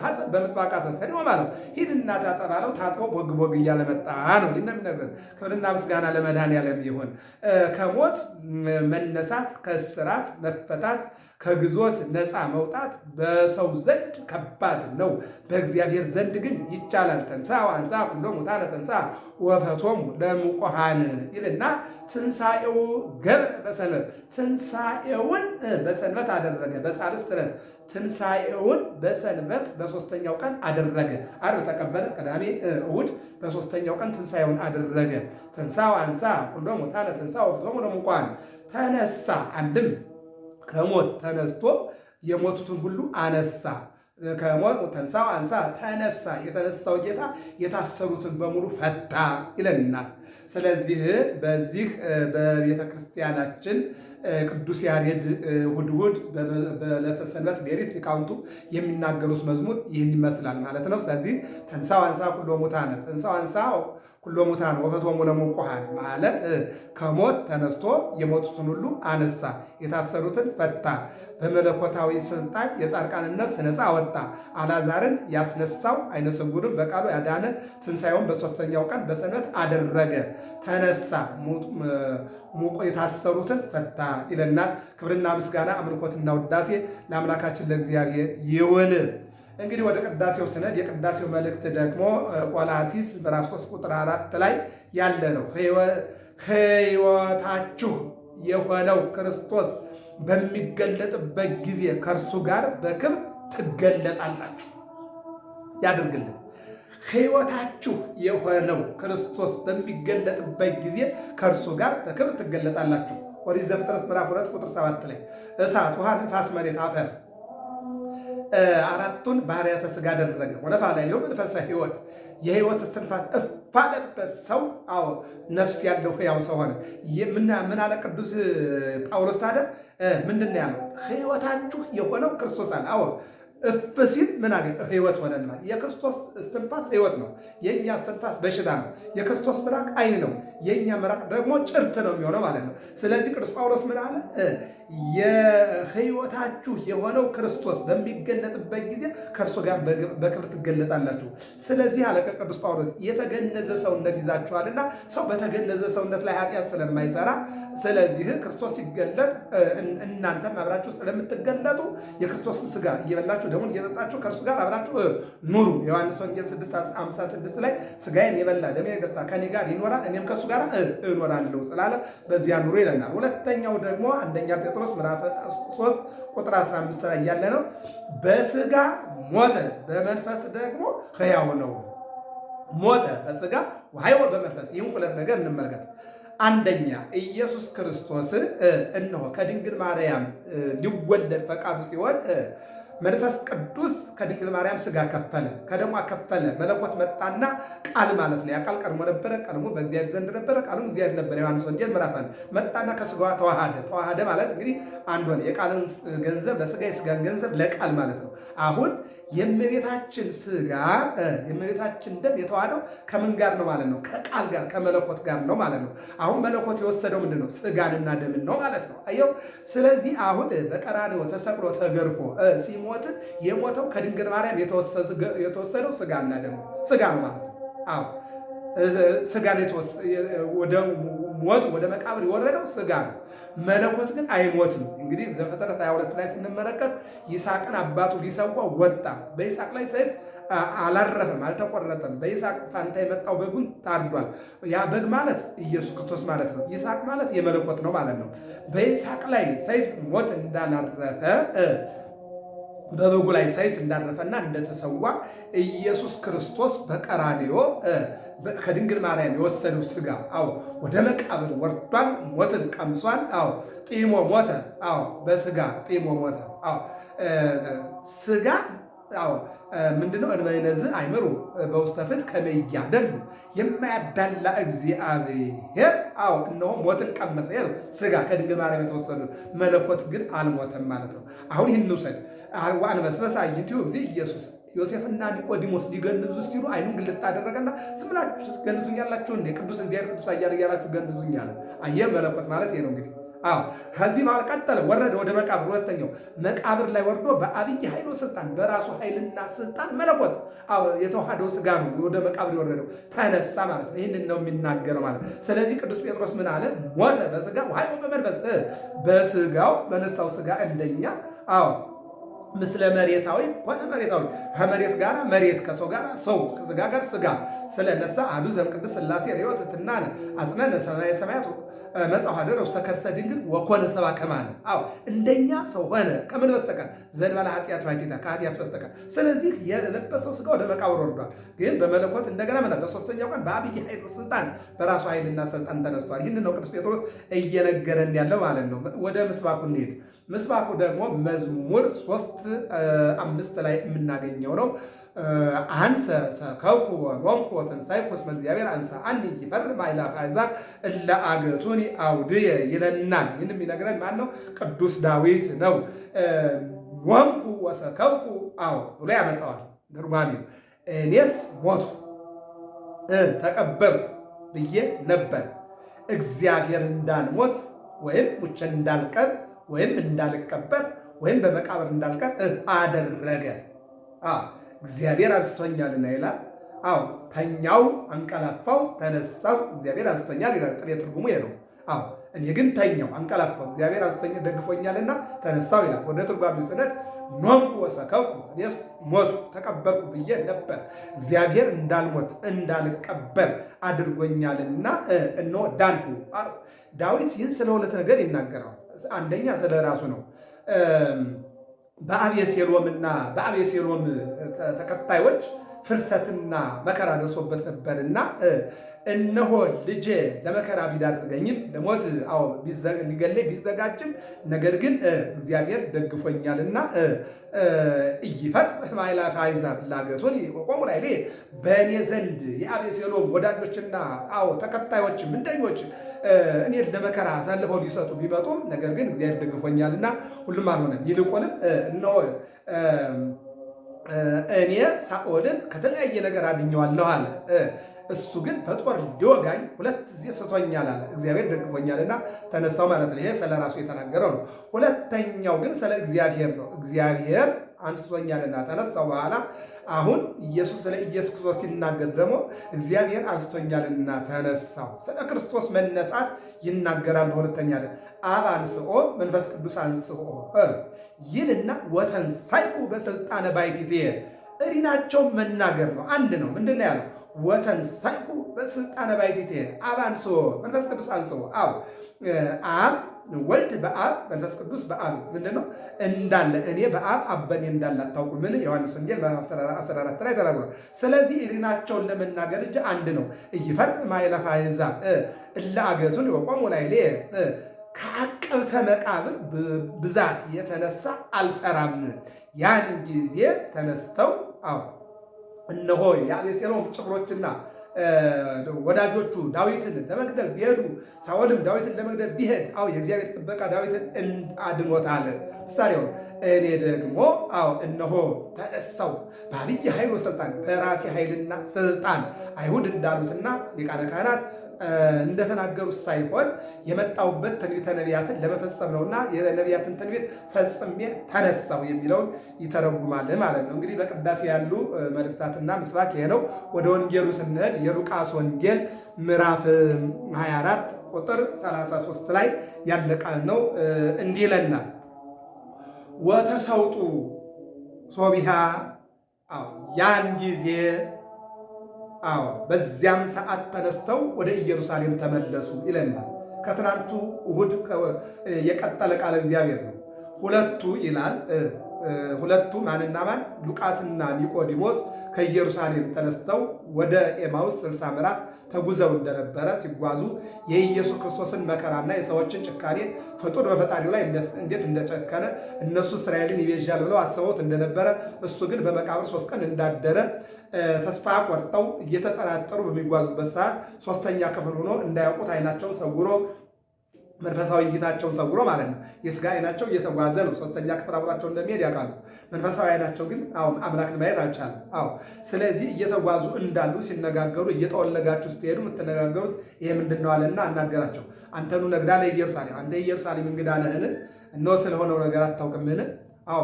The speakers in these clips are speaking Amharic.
ሐሰብ በምጥባቃ ተሰድሞ ማለት ሂድና ታጠብ አለው። ታጥቦ ቦግ ቦግ እያለ መጣ ነው የሚነግረን። ክብርና ምስጋና ለመድኃኔዓለም ይሁን። ከሞት መነሳት፣ ከእስራት መፈታት፣ ከግዞት ነፃ መውጣት በሰው ዘንድ ከባድ ነው፣ በእግዚአብሔር ዘንድ ግን ይቻላል። ተንሥአ ወአንሥአ ኩሎ ሙታነ ተንሥአ ወፈቶሙ ለሙቆሃን ይልና ትንሣኤው ገብረ በሰንበት ትንሣኤውን በሰንበት አደረገ። በሳልስት ዕለት ትንሣኤውን በሰንበት በሦስተኛው ቀን አደረገ። ዓርብ ተቀበለ፣ ቅዳሜ እሑድ፣ በሦስተኛው ቀን ትንሣኤውን አደረገ። ተንሥአ ወአንሥአ ኩሎ ሙታነ ተንሥአ ወፈቶሙ ለሙቆሃን ተነሳ። አንድም ከሞት ተነስቶ የሞቱትን ሁሉ አነሳ። ከሞት ተንሥአ ወአንሥአ ተነሳ። የተነሳው ጌታ የታሰሩትን በሙሉ ፈታ ይለናል። ስለዚህ በዚህ በቤተ ክርስቲያናችን ቅዱስ ያሬድ እሑድ እሑድ በዕለተ ሰንበት ሌሊት ሊቃውንቱ የሚናገሩት መዝሙር ይህን ይመስላል ማለት ነው። ስለዚህ ተንሥአ ወአንሥአ ኩሎ ሙታነ ተንሥአ ወአንሥአ ኩሎ ሙታነ ወፈቶሙ ለሙቆሃን ማለት ከሞት ተነስቶ የሞቱትን ሁሉ አነሳ፣ የታሰሩትን ፈታ፣ በመለኮታዊ ስልጣን የጻድቃንን ነፍስ ነፃ አወጣ፣ አልዓዛርን ያስነሳው፣ ዓይነ ስውርን በቃሉ ያዳነ፣ ትንሣኤውን በሦስተኛው ቀን በሰንበት አደረገ፣ ተነሳ፣ የታሰሩትን ፈታ ይለናል። ክብርና ምስጋና አምልኮትና ውዳሴ ለአምላካችን ለእግዚአብሔር ይሁን። እንግዲህ ወደ ቅዳሴው ስነድ የቅዳሴው መልእክት ደግሞ ቆላስይስ ምዕራፍ 3 ቁጥር 4 ላይ ያለ ነው። ሕይወታችሁ የሆነው ክርስቶስ በሚገለጥበት ጊዜ ከእርሱ ጋር በክብር ትገለጣላችሁ ያድርግልን። ሕይወታችሁ የሆነው ክርስቶስ በሚገለጥበት ጊዜ ከእርሱ ጋር በክብር ትገለጣላችሁ። ኦሪት ዘፍጥረት ምዕራፍ 2 ቁጥር 7 ላይ እሳት፣ ውሃ፣ ነፋስ፣ መሬት፣ አፈር አራቱን ባህርያተ ሥጋ አደረገ። ወነፋለ ሊሆን መንፈሰ ሕይወት የሕይወት እስትንፋስ እፍ አለበት ሰው። አዎ ነፍስ ያለው ሕያው ሰው ሆነ። ምን አለ ቅዱስ ጳውሎስ ታዲያ ምንድን ነው ያለው? ሕይወታችሁ የሆነው ክርስቶስ አለ። አዎ እፍ ሲል ምን አገኝ? ሕይወት ሆነን ማለት የክርስቶስ እስትንፋስ ሕይወት ነው። የእኛ እስትንፋስ በሽታ ነው። የክርስቶስ ምራቅ ዓይን ነው። የእኛ ምራቅ ደግሞ ጭርት ነው የሚሆነው ማለት ነው። ስለዚህ ቅዱስ ጳውሎስ ምን አለ? የሕይወታችሁ የሆነው ክርስቶስ በሚገለጥበት ጊዜ ከእርሱ ጋር በክብር ትገለጣላችሁ። ስለዚህ አለ ቅዱስ ጳውሎስ የተገነዘ ሰውነት ይዛችኋልና ሰው በተገነዘ ሰውነት ላይ ኃጢአት ስለማይሰራ፣ ስለዚህ ክርስቶስ ሲገለጥ እናንተም አብራችሁ ስለምትገለጡ የክርስቶስን ሥጋ እየበላችሁ ደሙን እየጠጣችሁ ከእርሱ ጋር አብራችሁ ኑሩ። ዮሐንስ ወንጌል 6:56 ላይ ሥጋዬን የበላ ደሜን የጠጣ ከኔ ጋር ይኖራል፣ እኔም ከእሱ ጋር እኖራለሁ ስላለ በዚያ ኑሩ ይለናል። ሁለተኛው ደግሞ አንደኛ ጴጥሮስ ምዕራፍ 3 ቁጥር 15 ላይ ያለ ነው። በሥጋ ሞተ፣ በመንፈስ ደግሞ ሕያው ነው። ሞተ በሥጋ ወሕያው በመንፈስ። ይህም ሁለት ነገር እንመልከት። አንደኛ ኢየሱስ ክርስቶስ እነሆ ከድንግል ማርያም ሊወለድ ፈቃዱ ሲሆን መንፈስ ቅዱስ ከድንግል ማርያም ሥጋ ከፈለ፣ ከደሟ ከፈለ። መለኮት መጣና ቃል ማለት ነው። ያ ቃል ቀድሞ ነበረ፣ ቀድሞ በእግዚአብሔር ዘንድ ነበረ፣ ቃሉም እግዚአብሔር ነበረ። ዮሐንስ ወንጌል ምዕራፍ 1 መጣና ከሥጋዋ ተዋሃደ። ተዋሃደ ማለት እንግዲህ አንድ ሆነ። የቃልን ገንዘብ ለሥጋ፣ የሥጋን ገንዘብ ለቃል ማለት ነው። አሁን የእመቤታችን ሥጋ የእመቤታችን ደም የተዋሃደው ከምን ጋር ነው ማለት ነው? ከቃል ጋር ከመለኮት ጋር ነው ማለት ነው። አሁን መለኮት የወሰደው ምንድን ነው? ሥጋንና ደምን ነው ማለት ነው። አየው። ስለዚህ አሁን በቀራንዮ ተሰቅሎ ተገርፎ ሲሞት የሞተው ከድንግል ማርያም የተወሰደው ሥጋና ደም ሥጋ ነው ማለት ነው። አዎ ሥጋ ወደ ሞት ወደ መቃብር የወረደው ሥጋ ነው። መለኮት ግን አይሞትም። እንግዲህ ዘፍጥረት 22 ላይ ስንመለከት ይስሐቅን አባቱ ሊሰዋው ወጣ። በይስሐቅ ላይ ሰይፍ አላረፈም፣ አልተቆረጠም። በይስሐቅ ፋንታ የመጣው በጉን ታርዷል። ያ በግ ማለት ኢየሱስ ክርስቶስ ማለት ነው። ይስሐቅ ማለት የመለኮት ነው ማለት ነው። በይስሐቅ ላይ ሰይፍ ሞት እንዳላረፈ በበጉ ላይ ሰይፍ እንዳረፈና እንደተሰዋ ኢየሱስ ክርስቶስ በቀራንዮ ከድንግል ማርያም የወሰደው ሥጋ አዎ ወደ መቃብር ወርዷል። ሞትን ቀምሷል። አዎ ጢሞ ሞተ። አዎ በሥጋ ጢሞ ሞተ። አዎ ሥጋ አዎ ምንድነው? እንበይነዝ አይምሩ በውስተ ፍትሕ ከመ ይያደሉ የማያዳላ እግዚአብሔር አዎ እነሆ ሞትን ቀመሰ። ሥጋ ከድንግል ማርያም የተወሰዱ መለኮት ግን አልሞተም ማለት ነው። አሁን ይህን ውሰድ። ወአንበስበሰ አዕይንቲሁ እግዚእ ኢየሱስ ዮሴፍና ኒቆዲሞስ ሊገንዙ ሲሉ አይኑን ግልጥ አደረገና ዝም ብላችሁ ትገንዙኛላችሁ እንዴ? ቅዱስ እግዚአብሔር ቅዱስ እያላችሁ ገንዙኝ አለ። አየህ መለኮት ማለት ይሄ ነው እንግዲህ አዎ ከዚህ በኋላ ቀጠለ፣ ወረደ ወደ መቃብር። ሁለተኛው መቃብር ላይ ወርዶ በአብይ ኃይሎ ስልጣን፣ በራሱ ኃይልና ስልጣን መለኮት የተዋሃደው ስጋ ነው ወደ መቃብር የወረደው፣ ተነሳ ማለት ነው። ይህንን ነው የሚናገረው ማለት። ስለዚህ ቅዱስ ጴጥሮስ ምን አለ? ሞተ በስጋ ወሐዮ በመንፈስ፣ በስጋው በነሳው ስጋ እንደኛ አዎ ምስለ መሬታዊ ኮነ መሬታዊ፣ ከመሬት ጋር መሬት፣ ከሰው ጋር ሰው፣ ከስጋ ጋር ስጋ ስለነሳ አሐዱ ዘእምቅድስት ሥላሴ ርዮት ትናነ አጽነነ ሰማየ ሰማያት መጽሐደር ውስተ ከርሰ ድንግል ወኮነ ሰብአ ከማነ። አዎ እንደኛ ሰው ሆነ። ከምን በስተቀር? ዘእንበለ ኃጢአት ባሕቲታ፣ ከኃጢአት በስተቀር። ስለዚህ የለበሰው ስጋ ወደ መቃብር ወርዷል። ግን በመለኮት እንደገና መጣ። በሦስተኛው ቀን በአብይ ኃይል ስልጣን፣ በራሱ ኃይልና ስልጣን ተነስቷል። ይህን ነው ቅዱስ ጴጥሮስ እየነገረን ያለው ማለት ነው። ወደ ምስባኩ እንሄድ። ምስባኩ ደግሞ መዝሙር 3:5 ላይ የምናገኘው ነው። አንሰ ሰከብኩ ወሮምኩ ወትንሣኤኩ እስመ እግዚአብሔር አንሣአኒ ይፈርድ አእላፈ አሕዛብ እለ አገቱኒ አውድየ ይለናል። ይህን የሚነግረን ማን ነው? ቅዱስ ዳዊት ነው። ሮምኩ ወሰከብኩ አዎ ብሎ ያመጣዋል ትርጓሜው። እኔስ ሞትኩ ተቀበርኩ ብዬ ነበር፣ እግዚአብሔር እንዳልሞት ወይም ሙቼ እንዳልቀር ወይም እንዳልቀበር ወይም በመቃብር እንዳልቀር አደረገ። እግዚአብሔር አንስቶኛልና ይላል። አዎ ተኛው፣ አንቀላፋው፣ ተነሳው፣ እግዚአብሔር አንስቶኛል ይላል። ጥሬ ትርጉሙ ይሄ ነው። አዎ እኔ ግን ተኛው፣ አንቀላፋው፣ እግዚአብሔር አንስቶኛል ደግፎኛልና ተነሳው ይላል። ወደ ትርጓሜው ስነድ ኖምኩ ወሰከብኩ፣ እኔስ ሞቱ ተቀበርኩ ብዬ ነበር፣ እግዚአብሔር እንዳልሞት እንዳልቀበር አድርጎኛልና እነሆ ዳንኩ። ዳዊት ይህን ስለ ሁለት ነገር ይናገረዋል። አንደኛ ስለ ራሱ ነው። በአቤሴሎምና በአቤሴሎም ተከታዮች ፍልሰትና መከራ ደርሶበት ነበርና እነሆ ልጄ ለመከራ ቢዳርገኝም ለሞት ሊገለኝ ቢዘጋጅም ነገር ግን እግዚአብሔር ደግፎኛልና ኢይፈርድ አእላፈ አሕዛብ ላገቱኒ ወቆሙ ላዕሌየ፣ በእኔ ዘንድ የአቤሴሎም ወዳጆችና ተከታዮች ምንደኞች እኔን ለመከራ አሳልፈው ሊሰጡ ቢመጡም ነገር ግን እግዚአብሔር ደግፎኛልና ሁሉም አልሆነም። ይልቁንም እነሆ እኔ ሳኦልን ከተለያየ ነገር አድኘዋለሁ አለ። እሱ ግን በጦር ሊወጋኝ 2 ጊዜ ስቶኛል አለ። እግዚአብሔር ደግፎኛልና ተነሳው ማለት ነው። ይሄ ስለ ራሱ የተናገረው ነው። ሁለተኛው ግን ስለ እግዚአብሔር ነው። እግዚአብሔር አንስቶኛልና ተነሳው በኋላ አሁን ኢየሱስ ስለ ኢየሱስ ክርስቶስ ሲናገር ደግሞ እግዚአብሔር አንስቶኛልና ተነሳው ስለ ክርስቶስ መነሳት ይናገራል። ሁለተኛ አብ አንስኦ መንፈስ ቅዱስ አንስኦ ይልና ወተንሣእኩ በስልጣነ ባሕቲትየ፣ እሪናቸው መናገር ነው። አንድ ነው። ምንድን ነው ያለው? ወተንሣእኩ በስልጣነ ባሕቲትየ፣ አብ አንስኦ መንፈስ ቅዱስ አንስኦ። አብ ወልድ በአብ መንፈስ ቅዱስ በአብ ምንድን ነው እንዳለ፣ እኔ በአብ አብ በእኔ እንዳለ አታውቁም። ምን ዮሐንስ ወንጌል ምዕራፍ 14 ላይ ተናግሯል። ስለዚህ እሪናቸውን ለመናገር እንጂ አንድ ነው። ኢይፈርድ አእላፈ አሕዛብ እለ አገቱኒ ወቆሙ ላዕሌየ፣ ከዐቀብተ መቃብር ብዛት የተነሳ አልፈራም። ያን ጊዜ ተነስተው እነሆ የአቤሴሎም ጭፍሮችና ወዳጆቹ ዳዊትን ለመግደል ቢሄዱ፣ ሳኦልም ዳዊትን ለመግደል ቢሄድ የእግዚአብሔር ጥበቃ ዳዊትን አድኖታል። ምሳሌው እኔ ደግሞ እነሆ ተነሳው በአብይ ኃይል ወስልጣን፣ በራሴ ኃይልና ስልጣን አይሁድ እንዳሉትና ሊቃነ ካህናት እንደተናገሩት ሳይሆን የመጣሁበት ትንቢተ ነቢያትን ለመፈጸም ነውና የነቢያትን ትንቢት ፈጽሜ ተነሳው የሚለውን ይተረጉማል ማለት ነው። እንግዲህ በቅዳሴ ያሉ መልእክታትና ምስባክ ይሄ ነው። ወደ ወንጌሉ ስንሄድ የሉቃስ ወንጌል ምዕራፍ 24 ቁጥር 33 ላይ ያለ ቃል ነው። እንዲህ ይለናል። ወተሰውጡ ሶቢሃ፣ ያን ጊዜ በዚያም ሰዓት ተነስተው ወደ ኢየሩሳሌም ተመለሱ ይለናል። ከትናንቱ እሑድ የቀጠለ ቃለ እግዚአብሔር ነው። ሁለቱ ይላል ሁለቱ ማንና ማን? ሉቃስና ኒቆዲሞስ ከኢየሩሳሌም ተነስተው ወደ ኤማውስ 60 ምዕራፍ ተጉዘው እንደነበረ ሲጓዙ የኢየሱስ ክርስቶስን መከራና የሰዎችን ጭካኔ ፍጡር በፈጣሪው ላይ እንዴት እንደጨከነ እነሱ እስራኤልን ይቤዣል ብለው አስበውት እንደነበረ እሱ ግን በመቃብር 3 ቀን እንዳደረ ተስፋ ቆርጠው እየተጠራጠሩ በሚጓዙበት ሰዓት 3ኛ ክፍል ሆኖ እንዳያውቁት ዓይናቸውን ሰውሮ መንፈሳዊ እይታቸውን ሰውሮ ማለት ነው። የስጋ አይናቸው እየተጓዘ ነው። ሶስተኛ ክፍል አብሯቸው እንደሚሄድ ያውቃሉ። መንፈሳዊ አይናቸው ግን አምላክን ማየት አልቻለም። ስለዚህ እየተጓዙ እንዳሉ ሲነጋገሩ እየጠወለጋችሁ ስትሄዱ የምትነጋገሩት ይሄ ምንድን ነው አለና አናገራቸው። አንተኑ ነግዳ ለኢየሩሳሌም፣ አንተ ኢየሩሳሌም እንግዳ ነህን? እነሆ ስለሆነው ነገር አታውቅምን?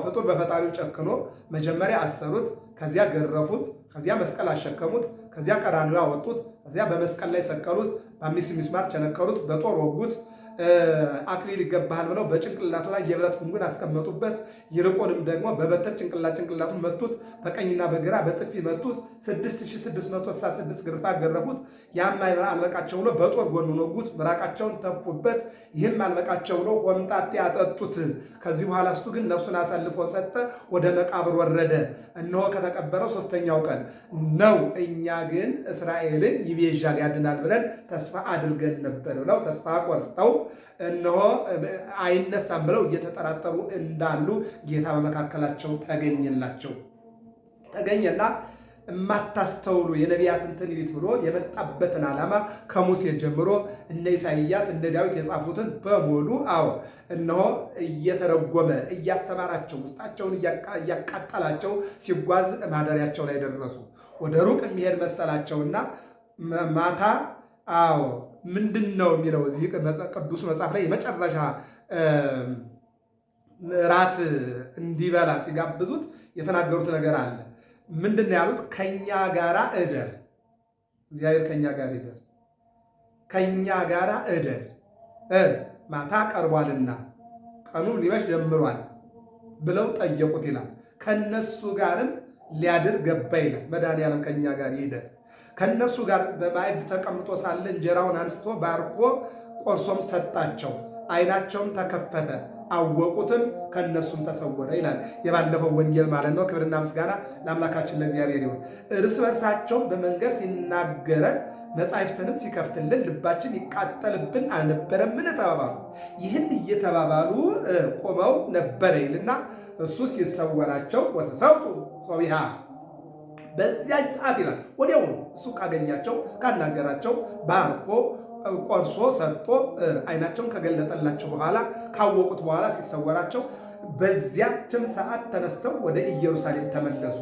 ፍጡር በፈጣሪው ጨክኖ መጀመሪያ አሰሩት፣ ከዚያ ገረፉት፣ ከዚያ መስቀል አሸከሙት፣ ከዚያ ቀራንዮ አወጡት፣ ከዚያ በመስቀል ላይ ሰቀሉት፣ በ5 ሚስማር ቸነከሩት፣ በጦር ወጉት፣ አክሊል ይገባሃል ብለው በጭንቅላቱ ላይ የብረት ጉንጉን አስቀመጡበት። ይልቁንም ደግሞ በበትር ጭንቅላቱን መቱት፣ በቀኝና በግራ በጥፊ መቱት። 6666 ግርፋት ገረፉት። ያም አልበቃቸው ብሎ በጦር ጎኑን ወጉት፣ ምራቃቸውን ተፉበት። ይህም አልበቃቸው ብሎ ሆምጣጤ አጠጡት። ከዚህ በኋላ እሱ ግን ነፍሱን አሳልፎ ሰጠ፣ ወደ መቃብር ወረደ። እነሆ ከተቀበረው 3ኛው ቀን ነው። እኛ ግን እስራኤልን ይቤዣል ያድናል ብለን ተስፋ አድርገን ነበር ብለው ተስፋ ቆርጠው እነሆ አይነሳም ብለው እየተጠራጠሩ እንዳሉ ጌታ በመካከላቸው ተገኘና የማታስተውሉ የነቢያትን ትንቢት ብሎ የመጣበትን ዓላማ ከሙሴ ጀምሮ እነ ኢሳይያስ እነ ዳዊት የጻፉትን በሙሉ እነሆ እየተረጎመ እያስተማራቸው ውስጣቸውን እያቃጠላቸው ሲጓዝ ማደሪያቸው ላይ ደረሱ። ወደ ሩቅ የሚሄድ መሰላቸውና ማታ ምንድን ነው የሚለው እዚህ ቅዱስ መጽሐፍ ላይ የመጨረሻ ራት እንዲበላ ሲጋብዙት የተናገሩት ነገር አለ። ምንድን ነው ያሉት? ከኛ ጋራ እደር፣ እግዚአብሔር ከኛ ጋር ይደር፣ ከኛ ጋራ እደር፣ ማታ ቀርቧልና ቀኑም ሊመሽ ጀምሯል ብለው ጠየቁት ይላል። ከነሱ ጋርም ሊያድር ገባ ይላል። መድኃኒዓለም ከኛ ጋር ይደር። ከነሱ ጋር በማዕድ ተቀምጦ ሳለ እንጀራውን አንስቶ ባርኮ ቆርሶም ሰጣቸው። ዓይናቸውም ተከፈተ፣ አወቁትም፣ ከነሱም ተሰወረ ይላል የባለፈው ወንጌል ማለት ነው። ክብርና ምስጋና ለአምላካችን ለእግዚአብሔር ይሁን። እርስ በርሳቸውም በመንገድ ሲናገረን መጻሕፍትንም ሲከፍትልን ልባችን ይቃጠልብን አልነበረምን ተባባሉ። ይህን እየተባባሉ ቆመው ነበረ ይልና እሱ ሲሰወራቸው ወተሰውጡ ሶቢሃ በዚያች ሰዓት ይላል ወዲያውኑ እሱ ካገኛቸው ካናገራቸው ባርኮ ቆርሶ ሰጥቶ ዓይናቸውን ከገለጠላቸው በኋላ ካወቁት በኋላ ሲሰወራቸው በዚያችም ሰዓት ተነስተው ወደ ኢየሩሳሌም ተመለሱ።